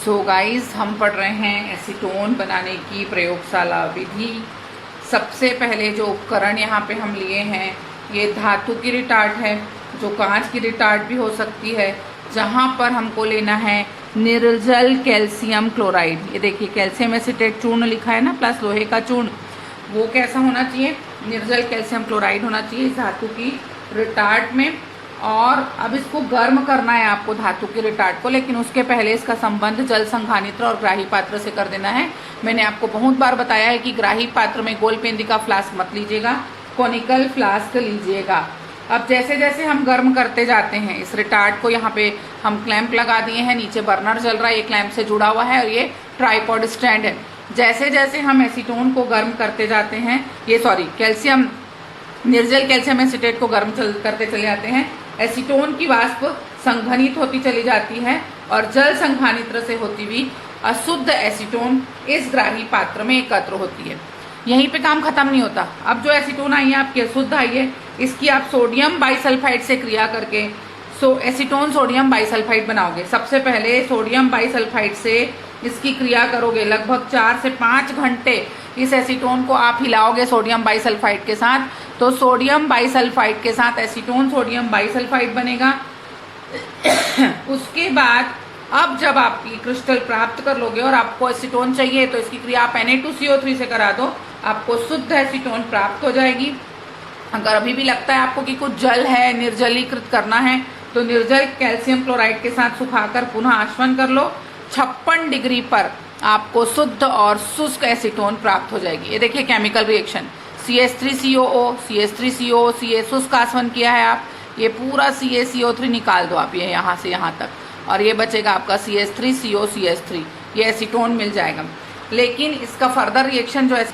So guys, हम पढ़ रहे हैं एसीटोन बनाने की प्रयोगशाला विधि। सबसे पहले जो उपकरण यहाँ पे हम लिए हैं ये धातु की रिटार्ट है, जो कांच की रिटार्ट भी हो सकती है। जहाँ पर हमको लेना है निर्जल कैल्शियम क्लोराइड। ये देखिए कैल्शियम एसिटेट चूर्ण लिखा है ना, प्लस लोहे का चूर्ण। वो कैसा होना चाहिए? निर्जल कैल्शियम क्लोराइड होना चाहिए इस धातु की रिटार्ट में। और अब इसको गर्म करना है आपको धातु की रिटार्ट को, लेकिन उसके पहले इसका संबंध जल संघानित्र और ग्राही पात्र से कर देना है। मैंने आपको बहुत बार बताया है कि ग्राही पात्र में गोलपेंदी का फ्लास्क मत लीजिएगा, कोनिकल फ्लास्क लीजिएगा। अब जैसे जैसे हम गर्म करते जाते हैं इस रिटार्ट को, यहाँ पे हम क्लैंप लगा दिए हैं, नीचे बर्नर चल रहा है, ये क्लैंप से जुड़ा हुआ है और ये ट्राइपॉड स्टैंड है। जैसे जैसे हम एसीटोन को गर्म करते जाते हैं, कैल्शियम निर्जल कैल्शियम एसिटेट को गर्म करते चले जाते हैं, एसीटोन की वाष्प संघनित होती चली जाती है और जल संघानित्र से होती हुई अशुद्ध एसीटोन इस ग्राही पात्र में एकत्र होती है। यहीं पे काम खत्म नहीं होता। अब जो एसीटोन आई है आपकी अशुद्ध आई है, इसकी आप सोडियम बाइसल्फाइड से क्रिया करके एसीटोन सोडियम बाइसल्फाइड बनाओगे। सबसे पहले सोडियम बाइसल्फाइड से इसकी क्रिया करोगे, लगभग 4 से 5 घंटे इस एसीटोन को आप हिलाओगे सोडियम बाइसल्फाइड के साथ, तो सोडियम बाइसल्फाइड के साथ एसीटोन सोडियम बाइसल्फाइड बनेगा। उसके बाद अब जब आप ये क्रिस्टल प्राप्त कर लोगे और आपको एसीटोन चाहिए तो इसकी क्रिया आप Na2CO3 से करा दो, आपको शुद्ध एसीटोन प्राप्त हो जाएगी। अगर अभी भी लगता है आपको कि कुछ जल है, निर्जलीकृत करना है, तो निर्जल कैल्शियम क्लोराइड के साथ सुखाकर पुनः आश्वन कर लो। 56 डिग्री पर आपको शुद्ध और शुष्क एसीटोन प्राप्त हो जाएगी। ये देखिए chemical reaction, CH3COO CH3CO Ca शुष्क आसवन किया है आप, ये पूरा CaCO3 निकाल दो आप, ये यहाँ से यहाँ तक, और ये बचेगा आपका CH3CO CH3, ये एसीटोन मिल जाएगा। लेकिन इसका फर्दर रिएक्शन जो है,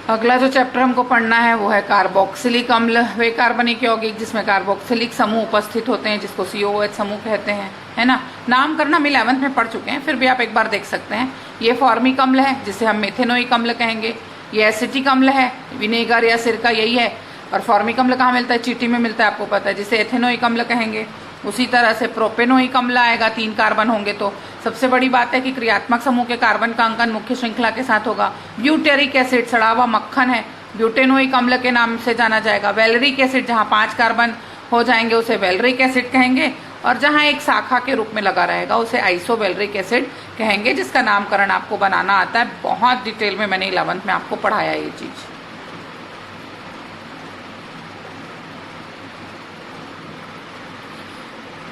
अगला जो चैप्टर हमको पढ़ना है वो है कार्बोक्सिलिक अम्ल, वे कार्बनिक यौगिक जिसमें कार्बोक्सिलिक समूह उपस्थित होते हैं, जिसको COOH समूह कहते हैं, है ना। नाम करना हम 11th में पढ़ चुके हैं, फिर भी आप एक बार देख सकते हैं। ये फॉर्मिक अम्ल है जिसे हम मेथेनोइक अम्ल कहेंगे। ये एसिटिक अम्ल है, विनेगर या सिरका यही है। और फॉर्मिक अम्ल कहाँ मिलता है? चींटी में मिलता है, आपको पता है, जिसे एथेनोइक अम्ल कहेंगे। उसी तरह से प्रोपेनोइक अम्ल आएगा, 3 कार्बन होंगे। तो सबसे बड़ी बात है कि क्रियात्मक समूह के कार्बन का अंकन मुख्य श्रृंखला के साथ होगा। ब्यूटेरिक एसिड सड़ा हुआ मक्खन है, ब्यूटेनोइक अम्ल के नाम से जाना जाएगा। वैलरिक एसिड जहाँ 5 कार्बन हो जाएंगे उसे वैलरिक एसिड कहेंगे, और जहाँ एक शाखा के रूप में लगा रहेगा उसे आइसोवैलरिक एसिड कहेंगे, जिसका नामकरण आपको बनाना आता है। बहुत डिटेल में मैंने 11th में आपको पढ़ाया ये चीज़।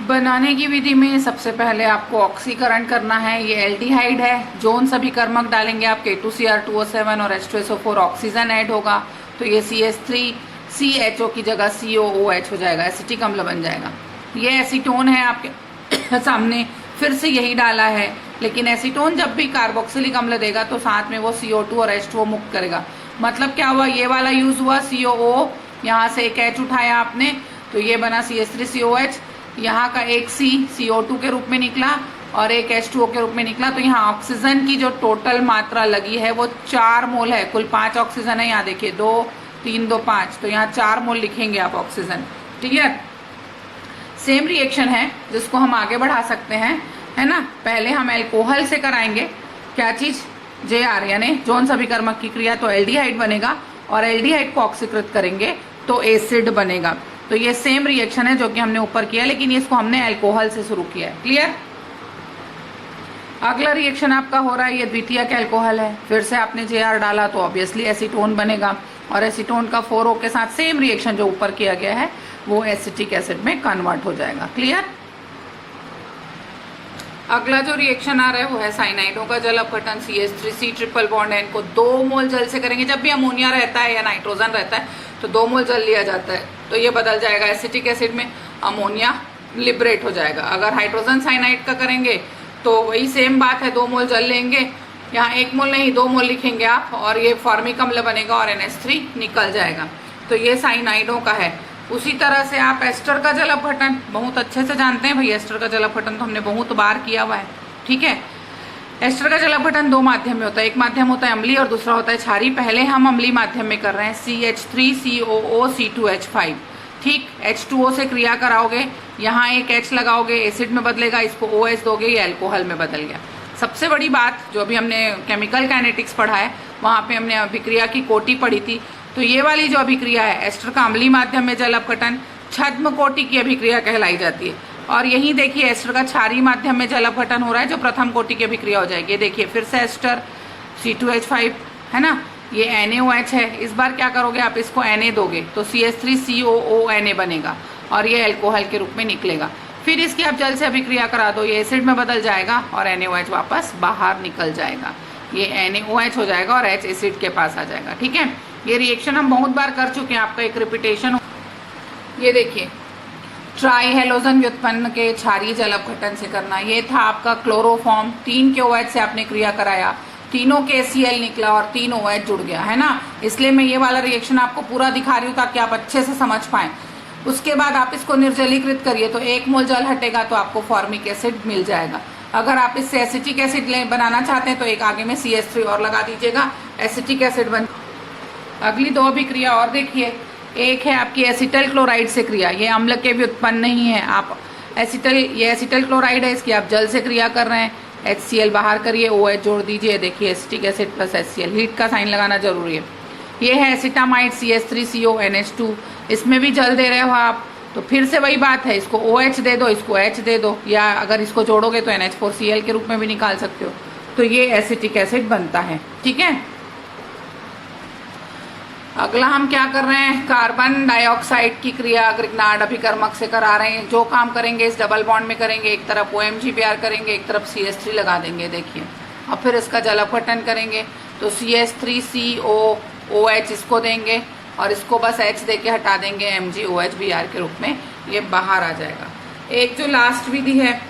बनाने की विधि में सबसे पहले आपको ऑक्सीकरण करना है। ये एल्डिहाइड है, जोन सभी कर्मक डालेंगे आप, K2Cr2O7 और H2SO4 ऑक्सीजन ऐड होगा, तो ये CH3CHO की जगह COOH हो जाएगा, एसिटिक अम्ल बन जाएगा। ये एसीटोन है आपके सामने, फिर से यही डाला है। लेकिन एसीटोन जब भी कार्बोक्सिलिक अम्ल देगा तो साथ में वो CO2 और H2O मुक्त करेगा। मतलब क्या हुआ? ये वाला यूज हुआ, COO, यहाँ से एक H उठाया आपने तो ये बना CH3COH, यहाँ का एक C CO2 के रूप में निकला और एक H2O के रूप में निकला। तो यहाँ ऑक्सीजन की जो टोटल मात्रा लगी है वो 4 मोल है। कुल 5 ऑक्सीजन है, यहाँ देखिए 2 3 2 5, तो यहाँ 4 मोल लिखेंगे आप ऑक्सीजन। क्लियर? सेम रिएक्शन है जिसको हम आगे बढ़ा सकते हैं, है ना। पहले हम एल्कोहल से कराएंगे, क्या चीज? JR, यानी जोन सभिकर्मक की क्रिया, तो एल्डिहाइड बनेगा, और एल्डिहाइड को ऑक्सीकृत करेंगे तो एसिड बनेगा। तो ये सेम रिएक्शन है जो कि हमने ऊपर किया, लेकिन इसको हमने एल्कोहल से शुरू किया है। क्लियर? अगला रिएक्शन आपका हो रहा है, ये द्वितीयक एल्कोहल है। फिर से आपने JR डाला तो ऑब्वियसली एसीटोन बनेगा, और एसीटोन का 4O के साथ सेम रिएक्शन जो ऊपर किया गया है वो एसिटिक एसिड में कन्वर्ट हो जाएगा। क्लियर? अगला जो रिएक्शन आ रहा है वो है साइनाइडों का जल अपघटन। CH3C ट्रिपल बॉन्ड है, इनको 2 मोल जल से करेंगे। जब भी अमोनिया रहता है या नाइट्रोजन रहता है तो 2 मोल जल लिया जाता है, तो ये बदल जाएगा एसिटिक एसिड में, अमोनिया लिबरेट हो जाएगा। अगर हाइड्रोजन साइनाइड का करेंगे तो वही सेम बात है, 2 मोल जल लेंगे, यहाँ 1 मोल नहीं 2 मोल लिखेंगे आप, और ये फॉर्मिक अम्ल बनेगा और NH3 निकल जाएगा। तो ये साइनाइडों का है। उसी तरह से आप एस्टर का जल अपघटन बहुत अच्छे से जानते हैं भाई। एस्टर का जल अपघटन तो हमने बहुत बार किया हुआ है, ठीक है। एस्टर का जल अपघटन 2 माध्यम में होता है, एक माध्यम होता है अम्लीय और दूसरा होता है क्षारीय। पहले हम अम्लीय माध्यम में कर रहे हैं, CH3COO C2H5, ठीक। H2O से क्रिया कराओगे यहाँ एक H लगाओगे, एसिड में बदलेगा, इसको OH दोगे, ये अल्कोहल में बदल गया। सबसे बड़ी बात जो अभी हमने केमिकल काइनेटिक्स पढ़ा है, वहाँ पे हमने अभिक्रिया की कोटि पढ़ी थी। तो ये वाली जो अभिक्रिया है, एस्टर का अम्लीय माध्यम में जल अपघटन छद्म कोटि की अभिक्रिया कहलाई जाती है। और यही देखिए एस्टर का क्षारीय माध्यम में जल अपघटन हो रहा है, जो प्रथम कोटि की अभिक्रिया हो जाएगी। ये देखिए फिर से एस्टर C2H5 है ना, ये NaOH है। इस बार क्या करोगे आप, इसको Na दोगे तो CH3COONA बनेगा और ये अल्कोहल के रूप में निकलेगा। फिर इसकी आप जल से अभिक्रिया करा दो, ये एसिड में बदल जाएगा और NaOH वापस बाहर निकल जाएगा। ये NaOH हो जाएगा और H एसिड के पास आ जाएगा। ठीक है, ये रिएक्शन हम बहुत बार कर चुके हैं, आपका एक रिपीटेशन। ये देखिए ट्राई हेलोजन व्युत्पन्न के क्षारीय जल अपघटन से करना। ये था आपका क्लोरोफॉर्म, 3 के OH से आपने क्रिया कराया, तीनों के Cl निकला और 3 OH जुड़ गया है ना। इसलिए मैं ये वाला रिएक्शन आपको पूरा दिखा रही हूँ ताकि आप अच्छे से समझ पाएं। उसके बाद आप इसको निर्जलीकृत करिए तो 1 मोल जल हटेगा तो आपको फॉर्मिक एसिड मिल जाएगा। अगर आप इससे एसिटिक एसिड बनाना चाहते हैं तो एक आगे में CH3 और लगा दीजिएगा, एसिटिक एसिड बन। अगली 2 अभिक्रिया और देखिए, एक है आपकी एसिटल क्लोराइड से क्रिया। ये अम्ल के भी उत्पन्न नहीं है, आप ये एसिटल क्लोराइड है, इसकी आप जल से क्रिया कर रहे हैं। HCl बाहर करिए, OH जोड़ दीजिए, देखिए acetic acid plus HCl, heat का साइन लगाना जरूरी है। ये है एसिटामाइड CH3CONH2, इसमें भी जल दे रहे हो आप, तो फिर से वही बात है, इसको OH दे दो, इसको H दे दो, या अगर इसको जोड़ोगे तो NH4Cl के रूप में भी निकाल सकते हो। तो ये एसिटिक एसिड बनता है। ठीक है, अगला हम क्या कर रहे हैं, कार्बन डाइऑक्साइड की क्रिया ग्रिग्नार्ड अभिकर्मक से करा रहे हैं। जो काम करेंगे इस डबल बॉन्ड में करेंगे, एक तरफ OMG करेंगे, एक तरफ CH3 लगा देंगे, देखिए। अब फिर इसका जल अपघटन करेंगे तो CH3COOH इसको देंगे और इसको बस H दे के हटा देंगे, MgOH के रूप में ये बाहर आ जाएगा। एक जो लास्ट विधि है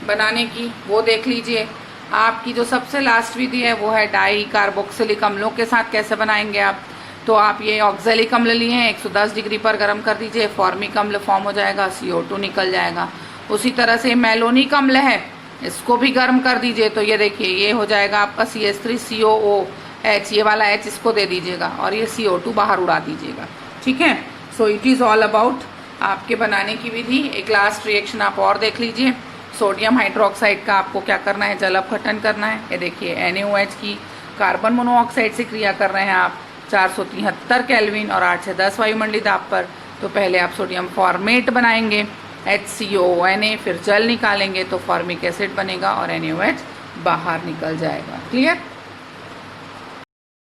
बनाने की वो देख लीजिए। आपकी जो सबसे लास्ट विधि है वो है डाई कार्बोक्सिलिक अम्लों के साथ कैसे बनाएंगे आप। तो आप ये ऑक्जेलिक अम्ल लिए हैं, 110 डिग्री पर गर्म कर दीजिए, फॉर्मिक अम्ल फॉर्म हो जाएगा, CO2 निकल जाएगा। उसी तरह से मैलोनिक अम्ल है, इसको भी गर्म कर दीजिए, तो ये देखिए ये हो जाएगा आपका CH3COOH, ये वाला H इसको दे दीजिएगा और ये CO2 बाहर उड़ा दीजिएगा। ठीक है, so it is all about आपके बनाने की विधि। एक लास्ट रिएक्शन आप और देख लीजिए, सोडियम हाइड्रोक्साइड का आपको क्या करना है, जल अपघटन करना है। ये देखिए NaOH की कार्बन मोनोऑक्साइड से क्रिया कर रहे हैं आप 473 केल्विन और 8 से 10 वायुमंडलीय दाब पर। तो पहले आप सोडियम फॉर्मेट बनाएंगे, HCONA, फिर जल निकालेंगे तो फॉर्मिक एसिड बनेगा और NaOH बाहर निकल जाएगा। क्लियर।